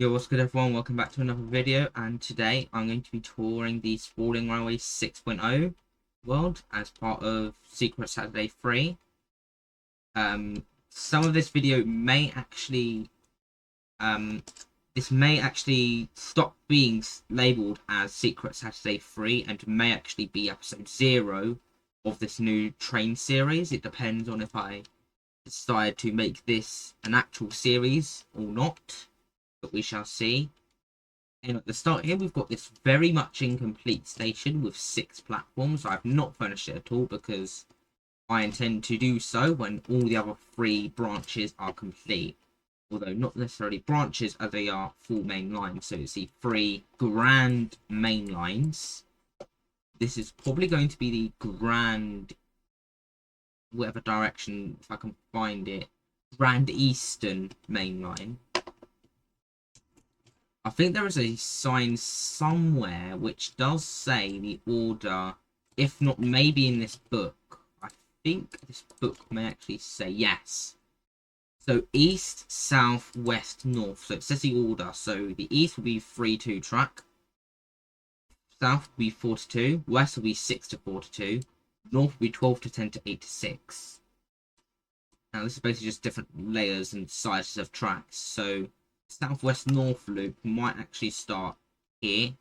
Yo, what's good everyone? Welcome back to another video, and today I'm going to be touring the Sprawling Railway 6.0 world as part of Secret Saturday 3. Some of this video may actually this may actually stop being labelled as Secret Saturday 3 and may actually be episode 0 of this new train series. It depends on if I decide to make this an actual series or not, but we shall see. And at the start here, we've got this very much incomplete station with 6 platforms. I've not furnished it at all because I intend to do so when all the other 3 branches are complete. Although not necessarily branches, as they are full main lines. So it's the 3 grand main lines. This is probably going to be the grand, whatever direction, if I can find it, Grand Eastern main line. I think there is a sign somewhere which does say the order, if not maybe in this book. I think this book may actually say yes. So east, south, west, north. So it says the order. So the east will be 3-2 track. South will be 4-2. West will be 6-4-2. North will be 12-10 to 8-6. Now this is basically just different layers and sizes of tracks. So southwest north loop might actually start here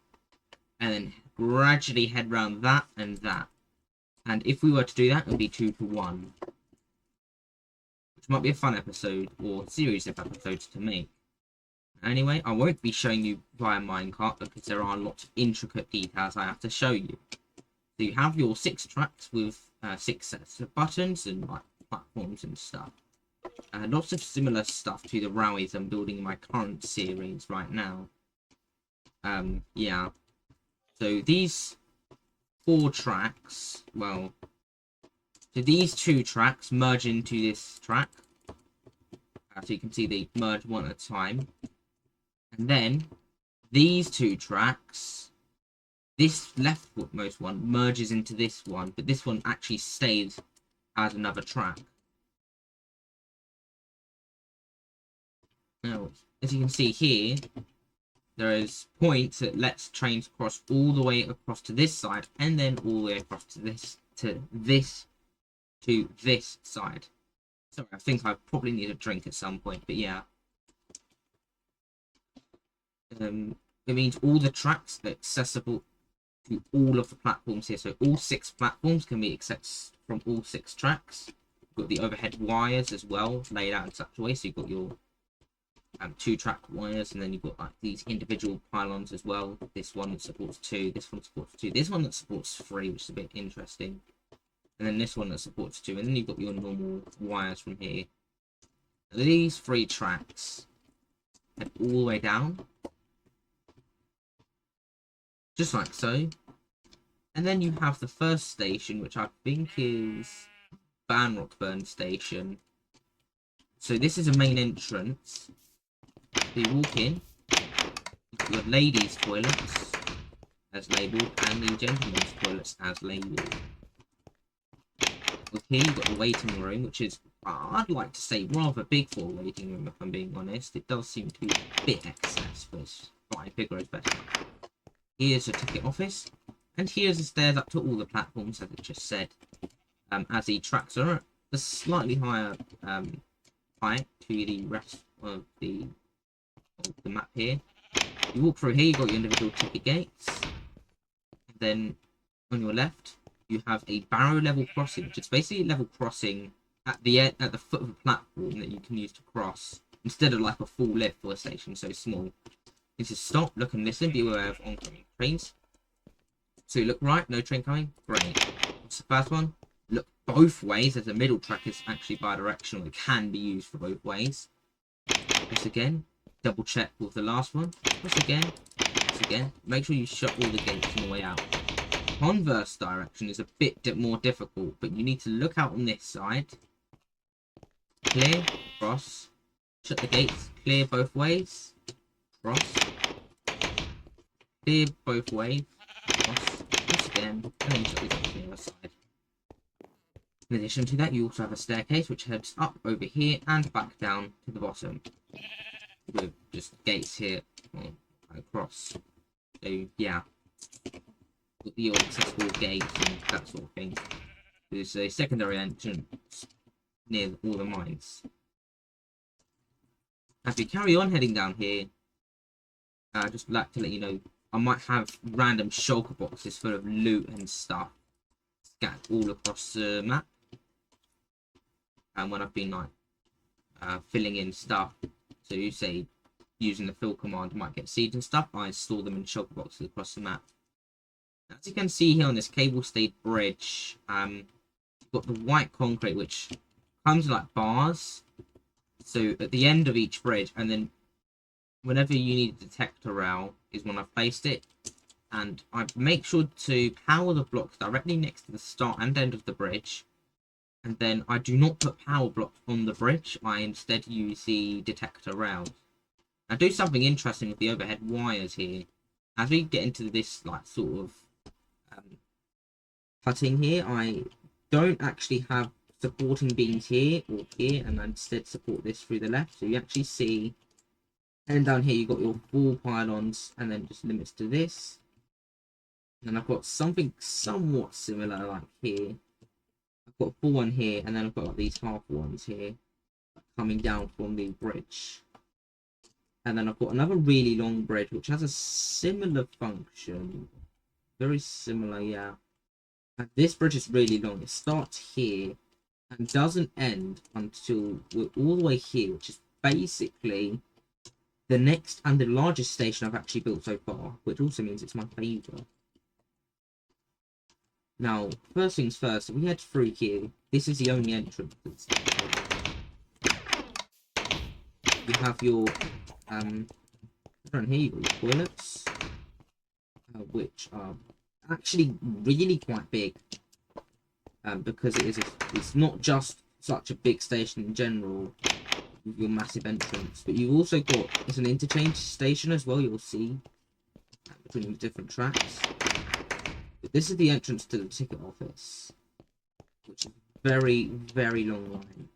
and then gradually head round that and that. And if we were to do that, it would be 2-1. Which might be a fun episode or series of episodes to make. Anyway, I won't be showing you via minecart because there are lots of intricate details I have to show you. So you have your 6 tracks with 6 sets of buttons and like platforms and stuff. Lots of similar stuff to the railways I'm building in my current series right now. Yeah. So these 4 tracks, well, so these 2 tracks merge into this track. So you can see they merge one at a time. And then these 2 tracks, this leftmost one merges into this one, but this one actually stays as another track. Now, as you can see here, there is points that lets trains cross all the way across to this side, and then all the way across to this side. Sorry, I think I probably need a drink at some point, but yeah. It means all the tracks are accessible to all of the platforms here. So all 6 platforms can be accessed from all 6 tracks. You've got the overhead wires as well, laid out in such a way. So you've got your 2 track wires, and then you've got like these individual pylons as well. This one that supports 2, this one supports 2, this one that supports 3, which is a bit interesting, and then this one that supports 2, and then you've got your normal wires from here. These 3 tracks head all the way down, just like so, and then you have the first station, which I think is Rockburn Station. So this is a main entrance. So you walk in, you've got your ladies' toilets as labelled and the gentlemen's toilets as labelled. With here you've got the waiting room, which is, I'd like to say, rather big for a waiting room if I'm being honest. It does seem to be a bit excess, but it's fine, bigger is better. Here's a ticket office, and here's the stairs up to all the platforms, as it just said. As the tracks are at a slightly higher height to the rest of the map here. You walk through here, you've got your individual ticket gates. And then on your left, you have a barrow level crossing, which is basically a level crossing at the foot of a platform that you can use to cross, instead of like a full lift for a station so small. You just stop, look and listen, be aware of oncoming trains. So you look right, no train coming, great. What's the first one? Look both ways, as the middle track is actually bi-directional, it can be used for both ways. Once again, double check with the last one. Once again, make sure you shut all the gates on the way out. Converse direction is a bit more difficult, but you need to look out on this side, clear, cross, shut the gates, clear both ways, cross, clear both ways, cross, once again, and then shut the gates on the other side. In addition to that, you also have a staircase which heads up over here and back down to the bottom. with just gates here across. So yeah, got the accessible gates and that sort of thing. There's a secondary entrance near all the mines. As we carry on heading down here, I'd just like to let you know I might have random shulker boxes full of loot and stuff scattered all across the map. And when I've been like filling in stuff, so you say using the fill command might get seeds and stuff, I store them in shulker boxes across the map. As you can see here on this cable-stayed bridge, you've got the white concrete which comes in like bars. So at the end of each bridge, and then whenever you need a detector rail is when I've placed it, and I make sure to power the blocks directly next to the start and end of the bridge. And then I do not put power blocks on the bridge. I instead use the detector rails. I do something interesting with the overhead wires here. As we get into this like sort of cutting here, I don't actually have supporting beams here or here, and I instead support this through the left. So you actually see, and down here you've got your 4 pylons, and then just limits to this. And I've got something somewhat similar like here. I've got a full one here, and then I've got like these half ones here coming down from the bridge. And then I've got another really long bridge which has a similar function, very similar, yeah. And this bridge is really long. It starts here and doesn't end until we're all the way here, which is basically the next and the largest station I've actually built so far, which also means it's my favourite. Now, first things first, we head through here. This is the only entrance. You have your around here you've got your toilets, which are actually really quite big, because it's not just such a big station in general with your massive entrance, but you've also got, it's an interchange station as well, you'll see, between the different tracks. But this is the entrance to the ticket office, which is a very, very long line.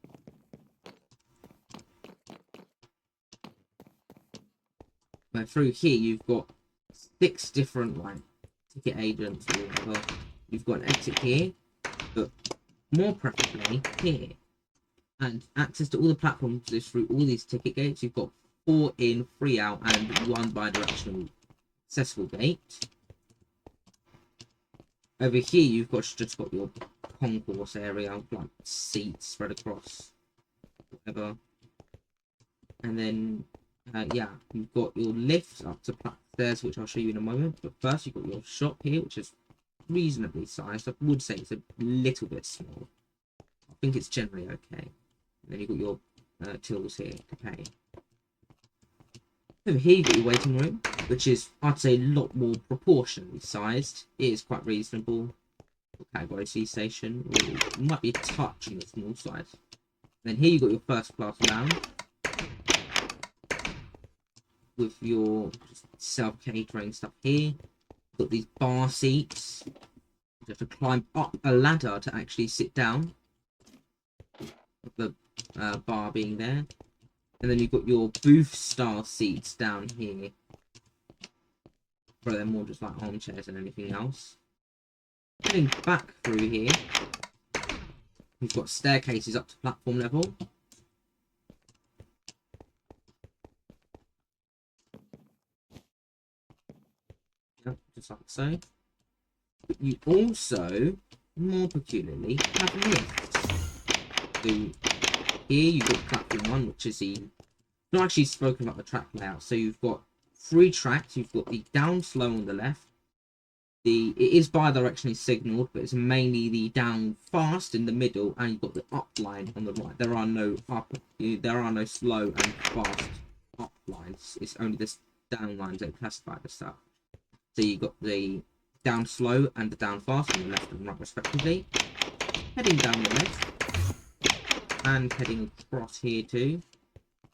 But through here, you've got 6 different like ticket agents or whatever. You've got an exit here, but more preferably here. And access to all the platforms is through all these ticket gates. You've got 4 in, 3 out, and 1 bi-directional accessible gate. Over here, you've just got your concourse area, like seats spread across, whatever. And then, yeah, you've got your lift up to stairs, which I'll show you in a moment. But first, you've got your shop here, which is reasonably sized. I would say it's a little bit small. I think it's generally okay. And then you've got your tills here to pay. Over here, you've got your waiting room, which is, I'd say, a lot more proportionally sized. It is quite reasonable. Category C station, or it might be a touch on the small side. And then here you've got your first class lounge with your self-catering stuff here. You've got these bar seats. You have to climb up a ladder to actually sit down, with the bar being there. And then you've got your booth style seats down here. But they're more just like armchairs than anything else. Heading back through here, we've got staircases up to platform level. Yep, just like so. But you also, more peculiarly, have lifts. So here you've got platform 1, which is the, not actually spoken about the track layout. So you've got 3 tracks. You've got the down slow on the left. It is bi-directionally signalled, but it's mainly the down fast in the middle, and you've got the up line on the right. There are no slow and fast up lines. It's only the down lines that classify the stuff. So you've got the down slow and the down fast on the left and right respectively. Heading down the left and heading across here too.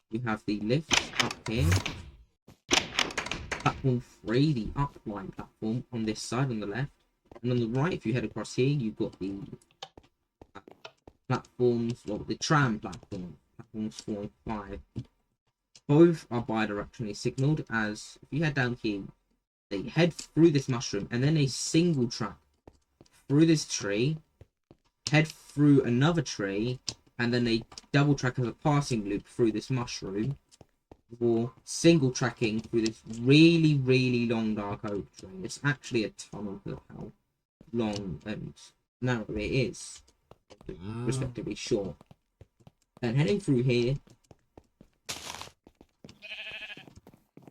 You have the lifts up here. Platform 3, the upline platform on this side on the left. And on the right, if you head across here, you've got the platforms, well, the tram platform, platforms 4 and 5. both are bi-directionally signaled, as if you head down here, they head through this mushroom and then a single track through this tree, head through another tree, and then a double track as a passing loop through this mushroom, or single tracking through this really, really long dark oak tree. It's actually a tunnel for how long and narrow it is, respectively short. And heading through here,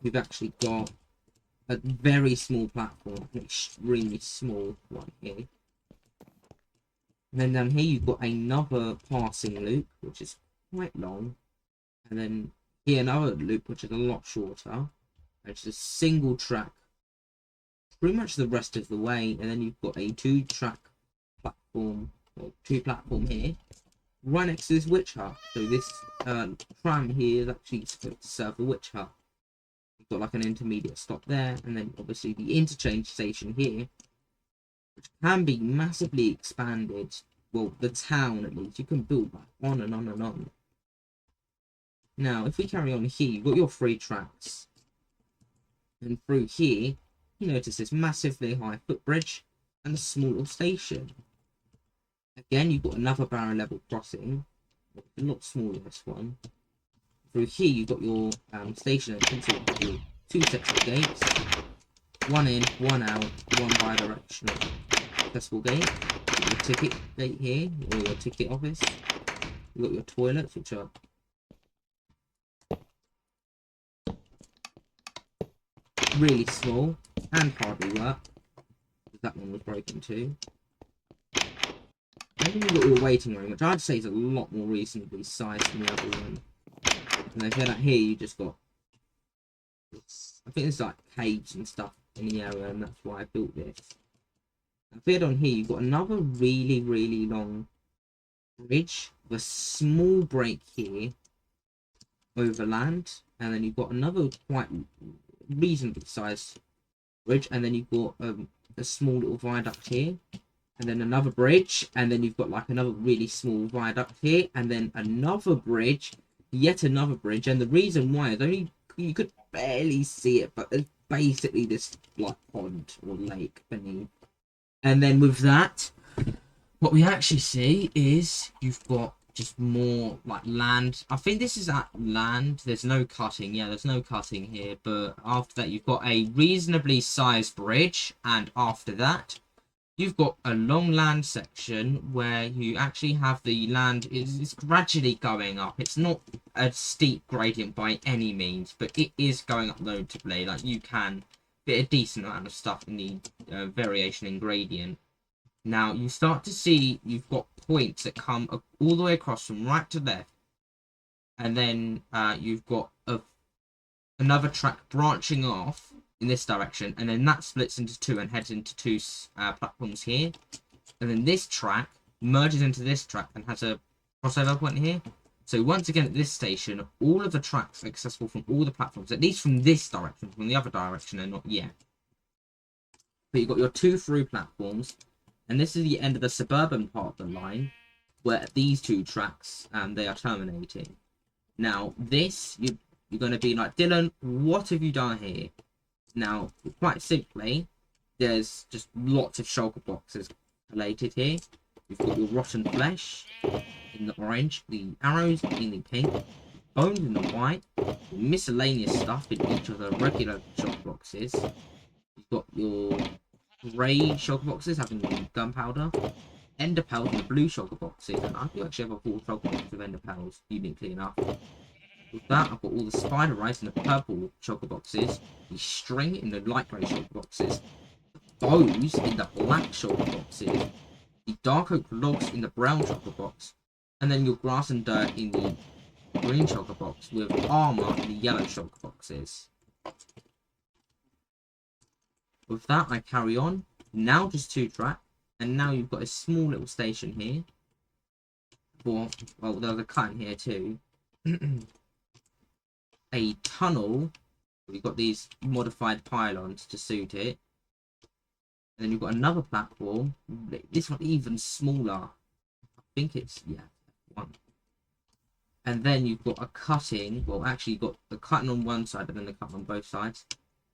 we've actually got a very small platform, an extremely small one here. And then down here you've got another passing loop, which is quite long. And then here another loop, which is a lot shorter. It's a single track pretty much the rest of the way. And then you've got a 2-track platform, or 2-platform here, right next to this witch hut. So this tram here is actually supposed to serve the witch hut. You've got like an intermediate stop there, and then obviously the interchange station here, which can be massively expanded. Well, the town at least, you can build back on and on and on. Now, if we carry on here, you've got your 3 tracks. And through here, you notice this massively high footbridge and a small little station. Again, you've got another barrel level crossing, a lot smaller this one. Through here, you've got your station entrance, so your 2 sets of gates, 1 in, 1 out, 1 bi-directional accessible gate. Your ticket gate here, or your ticket office. You've got your toilets, which are really small and hardly work. That one was broken too. And then you've got your waiting room, which I'd say is a lot more reasonably sized than the other one. And then out here, you just got this, I think there's like caves and stuff in the area, and that's why I built this. If we head on here, you've got another really, really long bridge with a small break here over land, and then you've got another quite reasonably sized bridge, and then you've got a small little viaduct here, and then another bridge, and then you've got like another really small viaduct here, and then another bridge, yet another bridge. And the reason why is only you could barely see it, but there's basically this like pond or lake beneath. And then with that, what we actually see is you've got just more like land. I think this is at land. There's no cutting. Yeah, there's no cutting here. But after that, you've got a reasonably sized bridge. And after that, you've got a long land section where you actually have the land is gradually going up. It's not a steep gradient by any means, but it is going up notably. Like you can fit a decent amount of stuff in the variation in gradient. Now you start to see you've got points that come all the way across from right to left, and then you've got another track branching off in this direction, and then that splits into 2 and heads into 2 platforms here, and then this track merges into this track and has a crossover point here. So once again at this station, all of the tracks are accessible from all the platforms, at least from this direction. From the other direction they're not yet. But you've got your 2 through platforms, and this is the end of the suburban part of the line, where these 2 tracks they are terminating. Now this, you're going to be like, Dylan, what have you done here? Now, quite simply, there's just lots of shulker boxes collated here. You've got your rotten flesh in the orange, the arrows in the pink, bones in the white, miscellaneous stuff in each of the regular shulker boxes. You've got your grey shulker boxes having the gunpowder, ender pearls in the blue shulker boxes, and I do actually have a full shulker box of ender pearls, uniquely enough. With that, I've got all the spider rice in the purple shulker boxes, the string in the light grey shulker boxes, the bows in the black shulker boxes, the dark oak logs in the brown shulker box, and then your grass and dirt in the green shulker box, with armour in the yellow shulker boxes. With that, I carry on. Now just 2 track, and now you've got a small little station here. Well, there's a cut in here too. A tunnel. We've got these modified pylons to suit it. And then you've got another platform. This one even smaller. I think it's, yeah, 1. And then you've got a cutting. Well, actually, you've got the cutting on one side and then the cutting on both sides.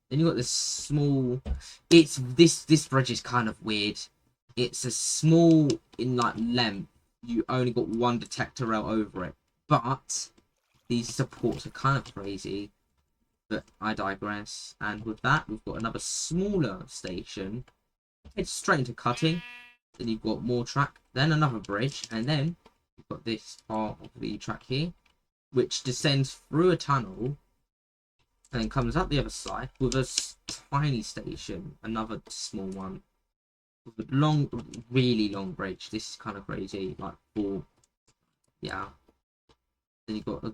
Then you've got this small. It's this bridge is kind of weird. It's a small in like length. You only got one detector rail over it, but these supports are kind of crazy. But I digress. And with that, we've got another smaller station. It's straight into cutting. Then you've got more track. Then another bridge, and then you've got this part of the track here, which descends through a tunnel and then comes up the other side with a tiny station, another small one with a long, really long bridge. This is kind of crazy, like yeah. Then you've got a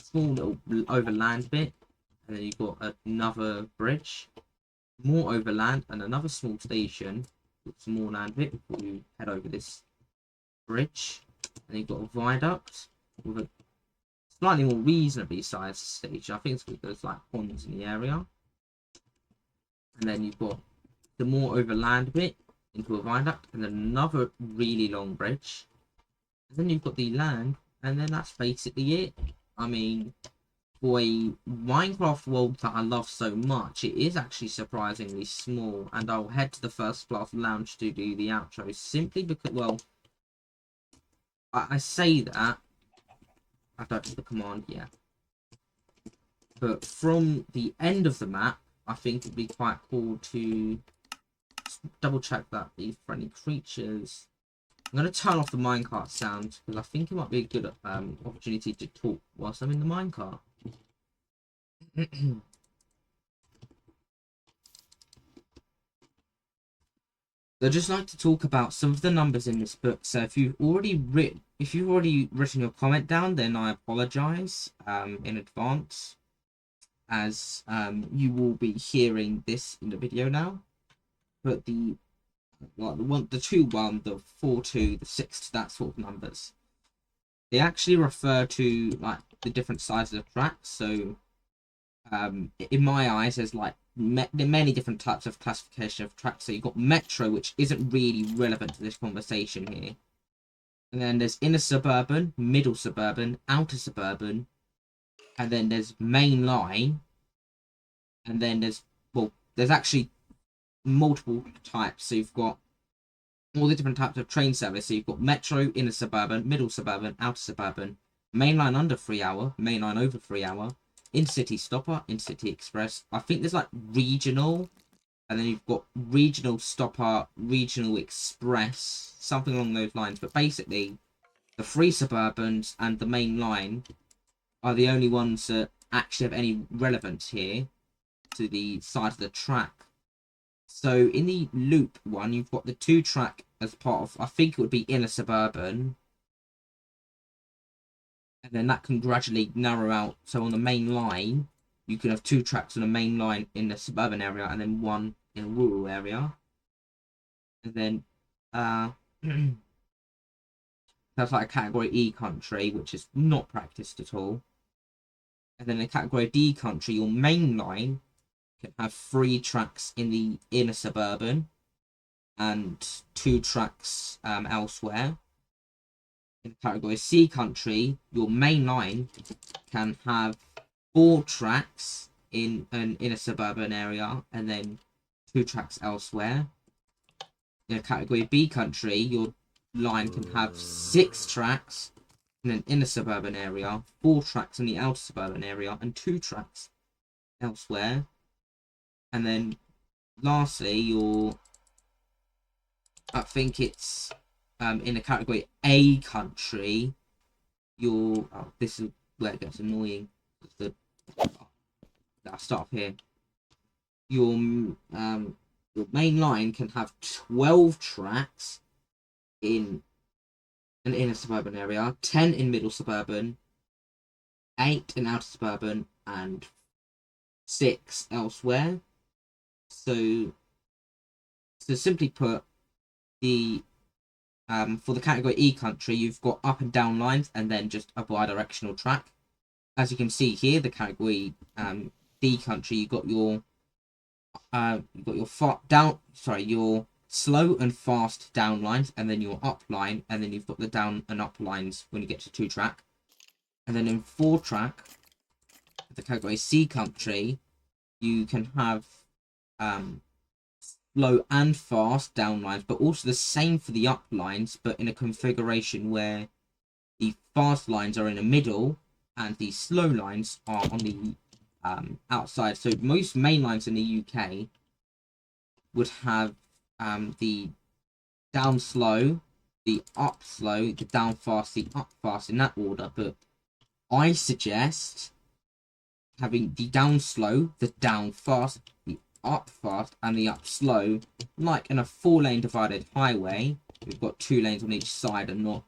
small little overland bit, and then you've got another bridge, more overland, and another small station with some more land bit before you head over this bridge. And you've got a viaduct with a slightly more reasonably sized station. I think it's because there's like ponds in the area. And then you've got the more overland bit into a viaduct, and then another really long bridge. And then you've got the land, and then that's basically it. I mean, for a Minecraft world that I love so much, it is actually surprisingly small. And I'll head to the first class lounge to do the outro simply because, well, I say that I don't have the command yet, but from the end of the map, I think it'd be quite cool to double check that the friendly creatures. I'm going to turn off the minecart sound because I think it might be a good opportunity to talk whilst I'm in the minecart. I'd just like to talk about some of the numbers in this book. So if you've already written your comment down, then I apologize in advance, as you will be hearing this in the video now. But the 2 1, the 4 2, the 6, that sort of numbers, they actually refer to like the different sizes of tracks. So in my eyes, there's like many different types of classification of tracks. So you've got metro, which isn't really relevant to this conversation here. And then there's inner suburban, middle suburban, outer suburban, and then there's main line. And then there's actually multiple types. So you've got all the different types of train service. So you've got metro, inner suburban, middle suburban, outer suburban, mainline under 3 hour, mainline over 3 hour, in-city stopper, in-city express. I think there's like regional, and then you've got regional stopper, regional express, something along those lines. But basically, the 3 suburbans and the main line are the only ones that actually have any relevance here to the side of the track. So in the loop one, you've got the 2 track as part of, I think it would be inner suburban, and then that can gradually narrow out. So on the main line, you can have 2 tracks on the main line in the suburban area, and then 1 in a rural area. And then that's like a category E country, which is not practiced at all. And then in category D country, your main line can have 3 tracks in the inner suburban and 2 tracks elsewhere. In category C country, your main line can have 4 tracks in an inner suburban area and then 2 tracks elsewhere. In category B country, your line can have 6 tracks in an inner suburban area, 4 tracks in the outer suburban area, and 2 tracks elsewhere. And then lastly, I think it's in a category A country, this is where it gets annoying. I'll start here. Your main line can have 12 tracks in an inner suburban area, 10 in middle suburban, 8 in outer suburban, and 6 elsewhere. So simply put, for the category E country, you've got up and down lines and then just a bi-directional track. As you can see here, the category D country, you've got your your slow and fast down lines, and then your up line, and then you've got the down and up lines when you get to 2 track. And then in 4-track, the category C country, you can have slow and fast down lines, but also the same for the up lines, but in a configuration where the fast lines are in the middle and the slow lines are on the outside. So most main lines in the UK would have the down slow, the up slow, the down fast, the up fast in that order. But I suggest having the down slow, the down fast, the up fast, and the up slow, like in a 4-lane divided highway. We've got 2 lanes on each side and not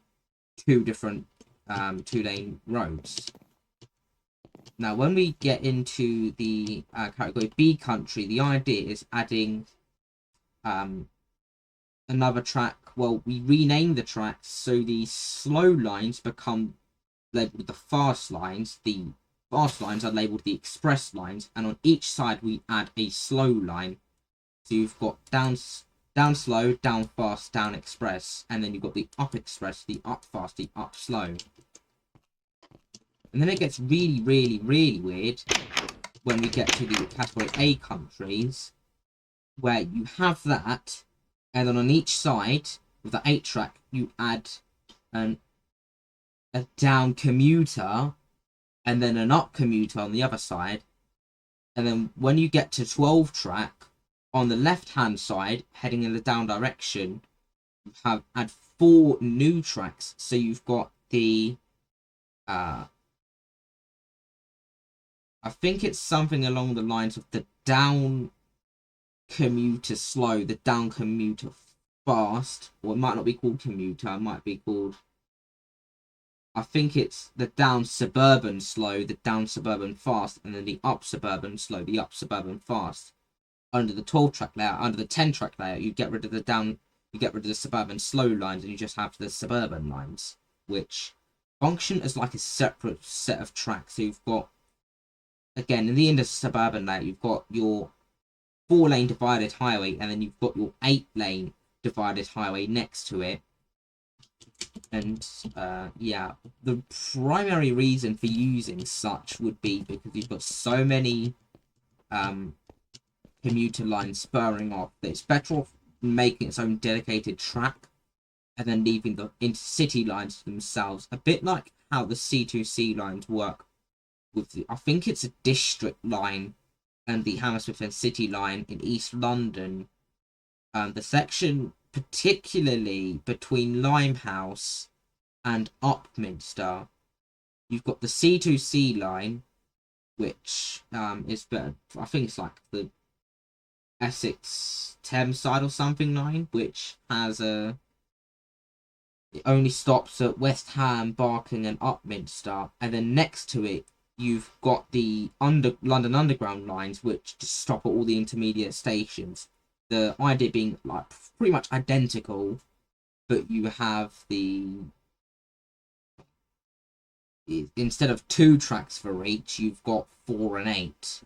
2 different 2-lane roads. Now, when we get into the category B country, the idea is adding another track. Well, we rename the tracks so the slow lines become labeled the fast lines. The fast lines are labeled the express lines, and on each side we add a slow line. So you've got down slow, down fast, down express, and then you've got the up express, the up fast, the up slow. And then it gets really, really, really weird when we get to the category A countries, where you have that, and then on each side with the 8-track, you add a down commuter and then an up commuter on the other side. And then when you get to 12-track, on the left-hand side, heading in the down direction, you have add 4 new tracks. So you've got the I think it's something along the lines of the down commuter slow, the down commuter fast, or it might not be called commuter, it might be called, I think it's the down suburban slow, the down suburban fast, and then the up suburban slow, the up suburban fast. Under the 12-track layout, under the 10-track layout, you get rid of the suburban slow lines, and you just have the suburban lines, which function as like a separate set of tracks. So you've got, again, in the end of suburban layout, you've got your 4-lane divided highway, and then you've got your 8-lane divided highway next to it. And yeah, the primary reason for using such would be because you've got so many commuter lines spurring off that it's better off making its own dedicated track and then leaving the intercity lines to themselves, a bit like how the C2C lines work with the, I think it's a district line and the Hammersmith and City line in East London. The section particularly between Limehouse and Upminster, you've got the C2C line, which is better. I think it's like the Essex Thames side or something line, which has it only stops at West Ham, Barking, and Upminster, and then next to it you've got the London Underground lines, which just stop at all the intermediate stations. The idea being like pretty much identical, but you have instead of 2 tracks for each, you've got 4 and 8.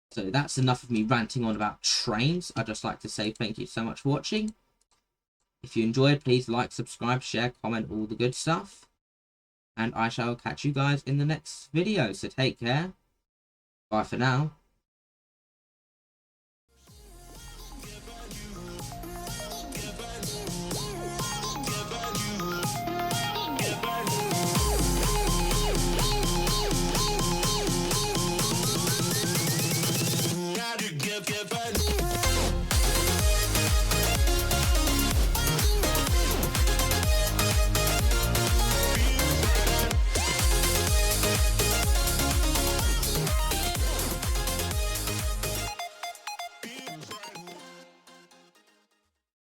So that's enough of me ranting on about trains. I'd just like to say thank you so much for watching. If you enjoyed, please like, subscribe, share, comment, all the good stuff. And I shall catch you guys in the next video. So take care. Bye for now. Give